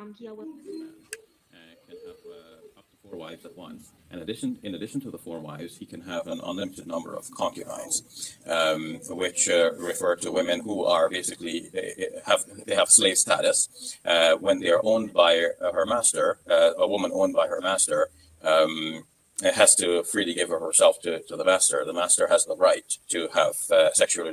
can have up to 4 wives at once. In addition to the 4 wives, he can have an unlimited number of concubines, which refer to women who are basically have slave status. When they are owned by her master, a woman owned by her master has to freely give herself to the master. The master has the right to have sexual.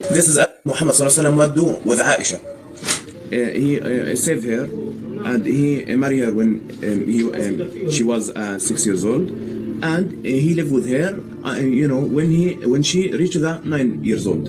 This is Muhammad sallallahu alaihi wasallam what do with Aisha. He saved her and he married her when she was 6 years old, and he lived with her. When she reached the 9 years old.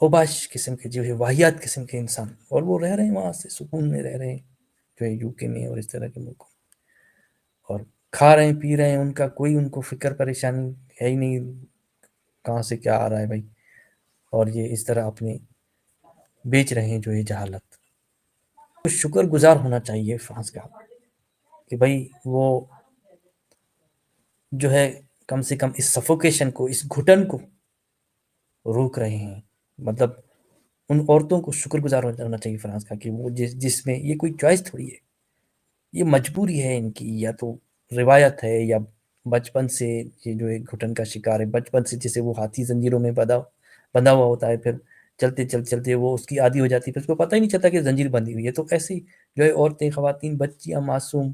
اوباش قسم کے جو ہے واحد قسم کے انسان, اور وہ رہ رہے ہیں وہاں سے سکون میں رہ رہے ہیں جو ہے یو کے میں اور اس طرح کے ملکوں میں, اور کھا رہے ہیں پی رہے ہیں, ان کا کوئی ان کو فکر پریشانی ہے ہی نہیں کہاں سے کیا آ رہا ہے بھائی, اور یہ اس طرح اپنے بیچ رہے ہیں جو یہ جہالت. تو شکر گزار ہونا چاہیے فرانس کا کہ بھائی وہ جو ہے کم سے کم اس سفوکیشن کو, اس گھٹن کو روک رہے ہیں. مطلب ان عورتوں کو شکر گزار ہونا چاہیے فرانس کا کہ وہ جس میں یہ کوئی چوائس تھوڑی ہے, یہ مجبوری ہے ان کی, یا تو روایت ہے یا بچپن سے یہ جو ایک گھٹن کا شکار ہے, بچپن سے جیسے وہ ہاتھی زنجیروں میں بندھا ہوا ہوتا ہے, پھر چلتے چلتے وہ اس کی عادی ہو جاتی ہے, پھر اس کو پتہ ہی نہیں چلتا کہ زنجیر بندھی ہوئی ہے. تو ایسے ہی جو ہے عورتیں, خواتین, بچیاں, معصوم,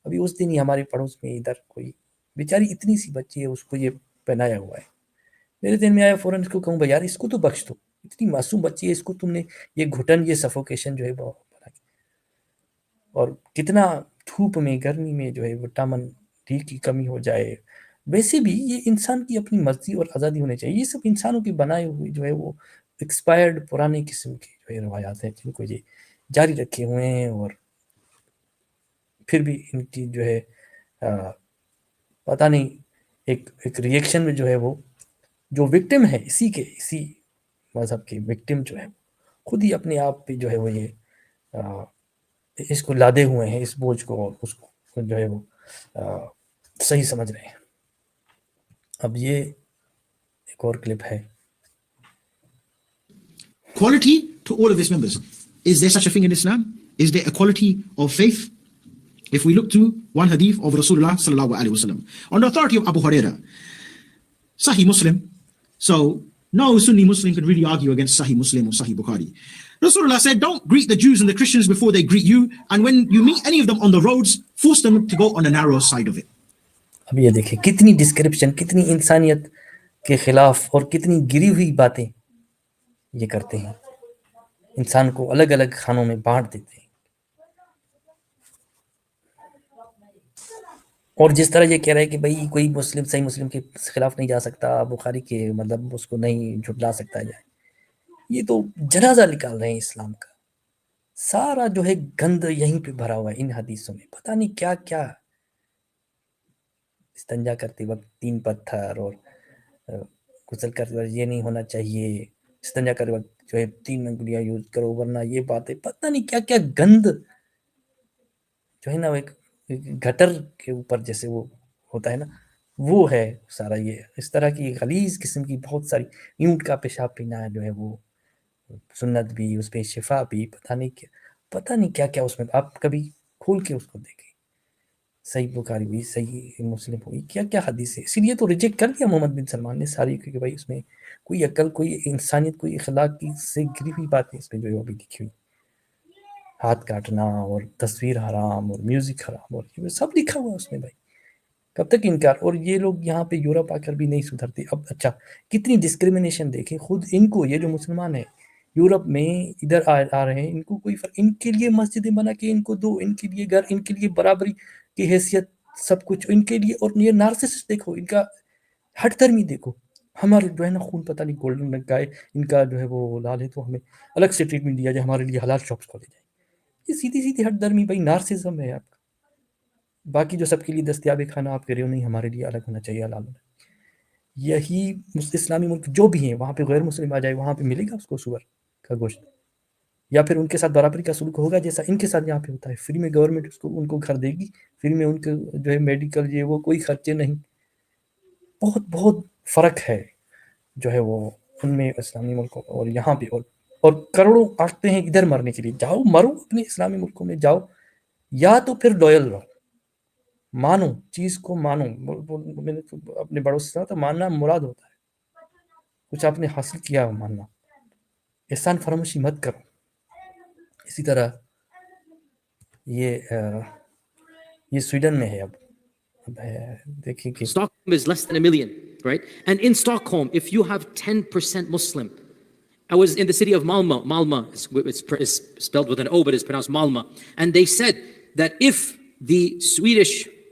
ابھی اس دن ہی ہمارے پڑوس میں ادھر کوئی بیچاری اتنی سی بچی ہے, اس کو یہ پہنایا ہوا ہے. میرے دل میں آیا فوراً اس کو کہوں بھائی یار اس کو تو بخش دو, اتنی معصوم بچی ہے, اس کو تم نے یہ گھٹن, یہ سفوکیشن جو ہے بنا کے, اور کتنا دھوپ میں گرمی میں جو ہے وٹامن ڈی کی کمی ہو جائے. ویسے بھی یہ انسان کی اپنی مرضی اور آزادی ہونی چاہیے. یہ سب انسانوں کی بنائے ہوئے جو ہے وہ ایکسپائرڈ پرانے قسم کی جو ہے روایات ہیں جن کو یہ جاری رکھے ہوئے ہیں, اور پھر بھی ان کی جو ہے پتہ نہیں ایک ری ایکشن میں جو ہے وہ جو وکٹم ہے اسی مذہب کے وکٹم جو ہے خود ہی اپنے آپ پہ جو ہے وہ یہ اس کو لادے ہوئے ہیں, اس بوجھ کو, اور اس کو جو ہے وہ صحیح سمجھ رہے ہیں. اب یہ ایک اور کلپ ہے. Quality to all of its members. Is there such a thing in Islam? Is there equality of faith? If we look to one hadith of Rasulullah sallallahu alaihi wasallam, on the authority of Abu Hurairah, Sahih Muslim. So no Sunni Muslim can really argue against Sahih Muslim or Sahih Bukhari. Rasulullah said, don't greet the Jews and the Christians before they greet you, and when you meet any of them on the roads, force them to go on the narrow side of it. اب یہ دیکھیں کتنی description, کتنی انسانیت کے خلاف اور کتنی گری ہوئی باتیں یہ کرتے ہیں, انسان کو الگ الگ خانوں میں بانٹ دیتے ہیں. اور جس طرح یہ کہہ رہے ہیں کہ بھائی کوئی مسلم صحیح مسلم کے خلاف نہیں جا سکتا, بخاری کے مطلب اس کو نہیں جھٹلا سکتا جائے, یہ تو جنازہ نکال رہے ہیں اسلام کا. سارا جو ہے گند یہیں پہ بھرا ہوا ہے ان حدیثوں میں, پتہ نہیں کیا کیا. استنجا کرتے وقت 3 پتھر, اور غسل کرتے وقت یہ نہیں ہونا چاہیے, استنجا کرتے وقت جو ہے 3 انگلیاں یوز کرو ورنہ یہ باتیں, پتہ نہیں کیا کیا گند جو ہے نا, ایک گٹر کے اوپر جیسے وہ ہوتا ہے نا, وہ ہے سارا. یہ اس طرح کی غلیظ قسم کی بہت ساری, اونٹ کا پیشاب پینا جو ہے وہ سنت بھی, اس پہ شفا بھی, پتہ نہیں کیا کیا اس میں. آپ کبھی کھول کے اس کو دیکھیں, صحیح بخاری ہوئی, صحیح مسلم ہوئی, کیا کیا حدیث ہے. اسی لیے تو ریجیکٹ کر دیا محمد بن سلمان نے ساری, کیونکہ بھائی اس میں کوئی عقل, کوئی انسانیت, کوئی اخلاق کی سے گری ہوئی باتیں اس میں جو ہے وہ بھی لکھی ہوئی. ہاتھ کاٹنا اور تصویر حرام اور میوزک حرام اور یہ سب لکھا ہوا اس میں. بھائی کب تک انکار. اور یہ لوگ یہاں پہ یورپ آ کر بھی نہیں سدھرتے. اب اچھا کتنی ڈسکریمنیشن دیکھیں, خود ان کو, یہ جو مسلمان ہیں یورپ میں ادھر آ رہے ہیں, ان کو کوئی فرق, ان کے لیے مسجدیں بنا کے ان کو دو, ان کے لیے گھر, ان کے لیے برابری کی حیثیت, سب کچھ ان کے لیے. اور یہ نارسسسٹ دیکھو, ان کا ہٹ درمی دیکھو. ہمارا جو ہے نا خون پتہ نہیں گولڈن رنگ کا ہے, ان کا جو ہے وہ لال ہے, تو ہمیں الگ سے ٹریٹمنٹ دیا جائے, ہمارے لیے حلال شاپس کھولے جائیں. یہ سیدھی سیدھی ہٹ درمی بھائی نارسزم ہے آپ کا. باقی جو سب کے لیے دستیاب ہے کھانا, آپ کہہ رہے ہو نہیں ہمارے لیے الگ ہونا چاہیے, حلال ہونا. یہی اسلامی ملک جو بھی ہیں وہاں پہ غیر مسلم آ جائے, وہاں پہ ملے گا اس کو سور کا گوشت, یا پھر ان کے ساتھ برابری کا سلوک ہوگا جیسا ان کے ساتھ یہاں پہ ہوتا ہے. فری میں گورنمنٹ اس کو ان کو گھر دے گی, فری میں ان کے جو ہے میڈیکل یہ وہ کوئی خرچے نہیں. بہت بہت فرق ہے جو ہے وہ ان میں اسلامی ملکوں اور یہاں پہ. اور کروڑوں آتے ہیں ادھر مرنے کے لیے. جاؤ مرو اپنے اسلامی ملکوں میں جاؤ, یا تو پھر لویل رہو, مانو چیز کو مانو. میں نے اپنے بڑوں سے کہا تھا ماننا مراد ہوتا ہے کچھ آپ نے حاصل کیا ماننا, احسان فراموشی مت کرو. اسی طرح یہ سویڈن میں ہے. اب دیکھیں کہ Stockholm is less than 1 million, right? And in Stockholm, if you have 10% Muslim, I was in the city of Malmö. Malmö is spelled with an O, but it's pronounced Malmö. And they said that if the Swedish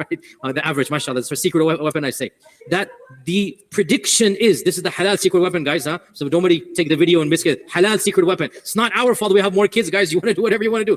right? The average, mashallah, it's a secret weapon, I say. That the prediction is, this is the halal secret weapon, guys, huh? So don't nobody take the video and miss it. Halal secret weapon. It's not our fault we have more kids, guys. You want to do whatever you want to do.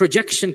projection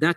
that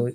Muslim.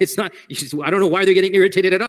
it's not, I don't know why they're getting irritated at us.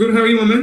Good, how are you, my man?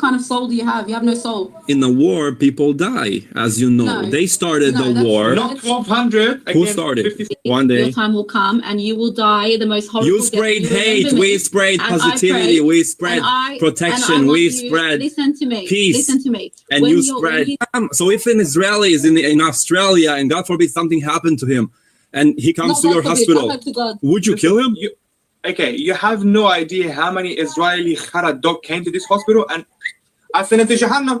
kind of soul do you have? You have no soul. In the war, people die, as you know. No. They started No, the that's war. not 1200? Who against started? 50 One day. Your time will come and you will die the most horrible You death. sprayed You remember hate. me, We sprayed and I positivity. prayed, We spread and I protection. want We you- spread Listen to me. peace. Listen to me. And When you you're- spread. when you- So if an Israeli is in Australia and God forbid something happened to him, and he comes Not to God your forbid, hospital, I hope to God. would you kill him? Okay, you have no idea how many Israeli Khara dog came to this hospital and I sent it to Jahannam.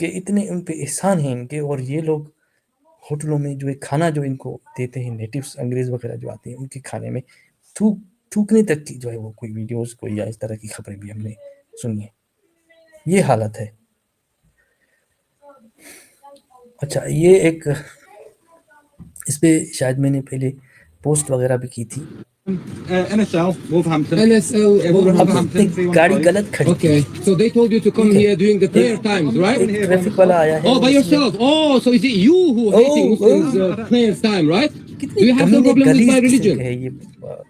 کہ اتنے ان پہ احسان ہیں ان کے، اور یہ لوگ ہوٹلوں میں جو ہے کھانا جو ان کو دیتے ہیں نیٹیوز انگریز وغیرہ جو آتے ہیں ان کے کھانے میں تھوکنے تک کی جو ہے وہ کوئی ویڈیوز کوئی یا اس طرح کی خبریں بھی ہم نے سنی ہیں. یہ حالت ہے. اچھا یہ ایک اس پہ شاید میں نے پہلے پوسٹ وغیرہ بھی کی تھی. NSL Wolverhampton. اب نے گاڑی غلط کھڑی کی. Okay, so they told you to come here during the prayer times, right? ایک ٹریفک والا آیا ہے. Oh, by yourself. Oh, so is it you who hating Muslims prayer time, right? Do you have some problem with my religion? ہے یہ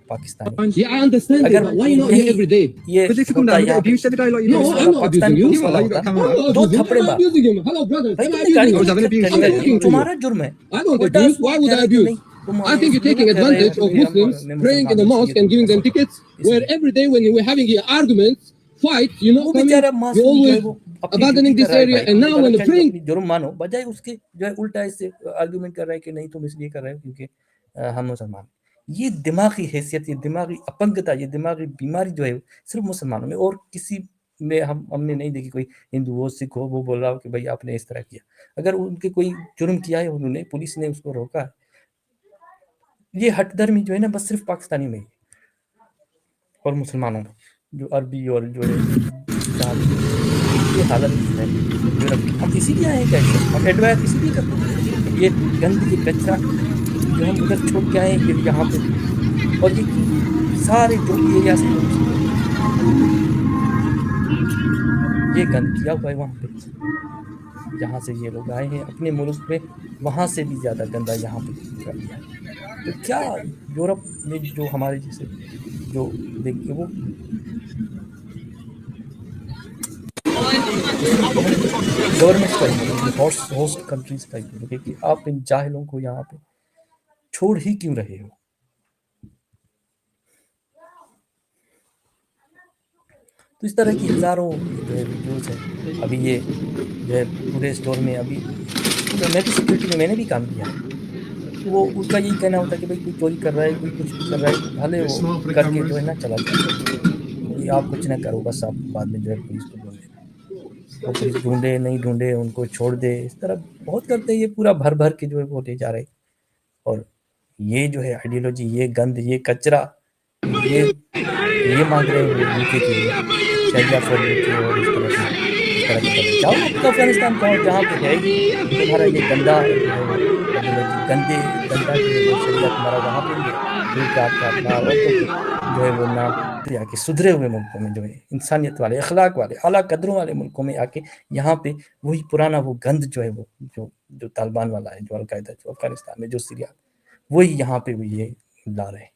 Pakistani. Yeah, I understand it, but why you're not here every day? یہ But if you come down, you get abused every day like you No, do. I'm not abusing you. You are, you got I'm camera. not do abusing him. تھپڑے I'm not مار. abusing him. Hello, brothers. بھائی Am I تم نے گاڑی abusing was having him? abuse. I'm not talking to you. تمہارا جرم ہے. I don't الٹا abuse. اس کو Why would کہہ I رہے کہ abuse? نہیں تم I think you're taking advantage of Muslims, praying in the mosque and giving them tickets, where every day when we're having here arguments, fights, you're not وہ coming, بیچارہ you're معصوم جو ہے always وہ اپنی abandoning ڈیوٹی this کر رہا ہے area, بھائی. and now when the praying, اپنی جرم مانو بجائے اس کے جو ہے الٹا اس سے آرگیومنٹ کر رہا ہے کہ نہیں تم اس لیے کر رہے ہو کیونکہ ہم مسلمان. یہ دماغی حیثیت، یہ دماغی اپنگتا، یہ دماغی بیماری جو ہے صرف مسلمانوں میں، اور کسی میں ہم نے نہیں دیکھی. کوئی ہندو ہو سکھ ہو وہ بول رہا ہو کہ بھائی آپ نے اس طرح کیا. اگر ان کے کوئی جرم کیا ہے انہوں نے، پولیس نے اس کو روکا ہے. یہ ہٹ درمی جو ہے نا بس صرف پاکستانی میں اور مسلمانوں میں، جو عربی اور جو ہے جہاں بھی یہ حالت ہے یورپ کی. ہم اسی لیے آئے ہیں کیسے ہم ایڈوائر اسی لیے کرتے ہیں. یہ گند یہ کچرا جو ہم ادھر چھوڑ کے آئے ہیں پھر یہاں پہ، اور یہ سارے جو بھی ایریا سے یہ گند کیا ہوا ہے وہاں پہ. جہاں سے یہ لوگ آئے ہیں اپنے ملک میں، وہاں سے بھی زیادہ گندہ یہاں پہ کر دیا. تو کیا یورپ میں جو ہمارے جیسے جو دیکھیے وہ گورنمنٹ کا ہی ہوسٹ کنٹریز کا ہی کہ آپ ان جاہلوں کو یہاں پہ چھوڑ ہی کیوں رہے ہو. تو اس طرح کی ہزاروں جو ہے ویڈیوز ہیں. ابھی یہ جو ہے پورے اسٹور میں ابھی میں بھی سیکورٹی میں نے بھی کام کیا ہے. وہ ان کا یہی کہنا ہوتا ہے کہ بھائی کوئی چوری کر رہا ہے، کوئی کچھ بھی کر رہا ہے، بھلے وہ کر کے جو ہے نا چلا جائے، آپ کچھ نہ کرو، بس آپ بعد میں جو ہے پولیس کو بول دینا. وہ پولیس ڈھونڈے نہیں ڈھونڈے ان کو چھوڑ دے. اس طرح بہت کرتے ہیں. یہ پورا بھر بھر کے جو ہے وہ لے جا رہے. اور یہ جو ہے آئیڈیالوجی، یہ گند، یہ کچرا، یہ مانگ رہے ہیں وہ UK کے لیے شریعہ فور UK اور اس طرح کے جاؤ افغانستان جاؤ جہاں پہ ہے ہی تمہارا یہ گندا جو ہے وہ آئیڈیالوجی، گندا جو ہے وہ شریعہ تمہارا وہاں پہ ہی ہے. دور کاٹ کاٹنا، عورتوں کے جو ہے وہ نام آ کے سدھرے ہوئے ملکوں میں جو ہے انسانیت والے، اخلاق والے، اعلیٰ قدروں والے ملکوں میں آ کے یہاں پہ وہی پرانا وہ گند جو ہے وہ جو طالبان والا ہے، جو القاعدہ جو افغانستان میں جو سیریا، وہی یہاں پہ وہ یہ لا رہے ہیں.